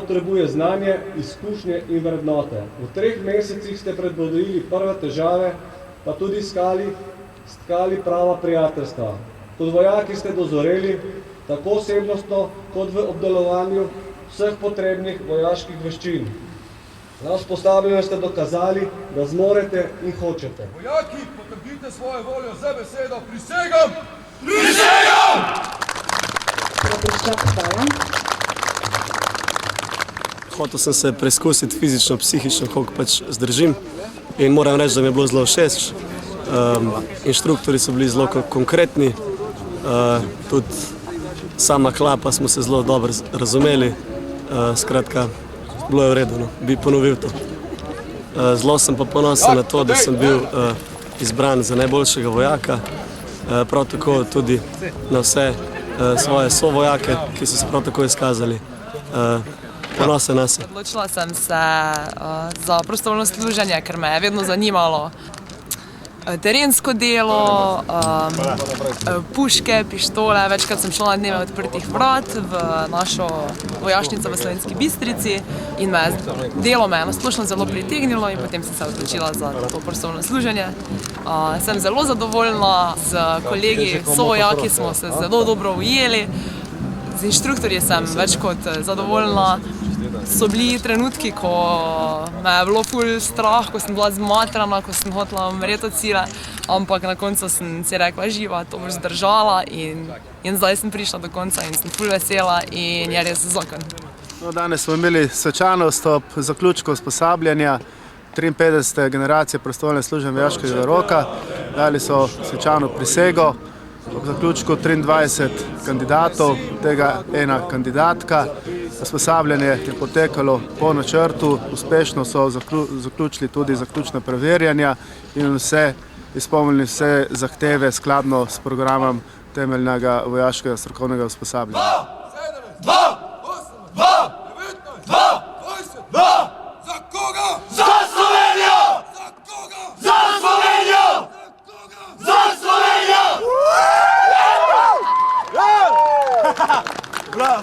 potrebuje znanje, izkušnje in vrednote. V 3 mesecih ste prebrodili prve težave, pa tudi stkali prava prijateljstva. Kot vojaki ste dozoreli, tako osebnostno, kot v obdelovanju vseh potrebnih vojaških veščin. Na usposabljanju ste dokazali, da zmorete in hočete. Vojaki, potrdite svojo voljo z besedo prisegam! Prisegam! Hotel sem se preizkusiti fizično, psihično, koliko pač zdržim in moram reči, da mi je bilo zelo všeč. Inštruktori so bili zelo konkretni, tudi sama klapa smo se zelo dobro razumeli, skratka, bilo je v redu, no. Bi ponovil to. Zelo sem pa ponosen na to, da sem bil izbran za najboljšega vojaka, prav tako tudi na vse svoje sovojake, ki so se prav tako izkazali. Ponosen na se. Odločila sem se za prostovoljno služenje, ker me je vedno zanimalo terensko delo, puške, pištole. Večkrat sem šla na dneve odprtih vrat v našo vojašnico v Slovenski Bistrici in delo me je nasplošno zelo pritegnilo in potem sem se odločila za to prostovoljno služenje. Sem zelo zadovoljna, z kolegi, sovojaki smo se zelo dobro ujeli, z inštruktorji sem več kot zadovoljna. So bili trenutki, ko me je bilo ful strah, ko sem bila zmatrana, ko sem hotela umreti od sile, ampak na koncu sem si rekla, živa, to boš zdržala in zdaj sem prišla do konca in sem ful vesela in je res zakon. Danes smo imeli svečanost ob zaključku usposabljanja 53. generacije prostovoljne službe vojaškega roka. Dali so svečano prisego. Ob zaključku 23 kandidatov, tega ena kandidatka. Usposabljanje je potekalo po načrtu, uspešno so zaključili tudi zaključna preverjanja in izpolnili vse zahteve skladno s programom temeljnega vojaškega strokovnega usposabljanja. 2, 8, 2, 19, 2, 20, 2! Za koga? Za Slovenijo! Za koga? Za Slovenijo! Za Slovenijo! Bravo!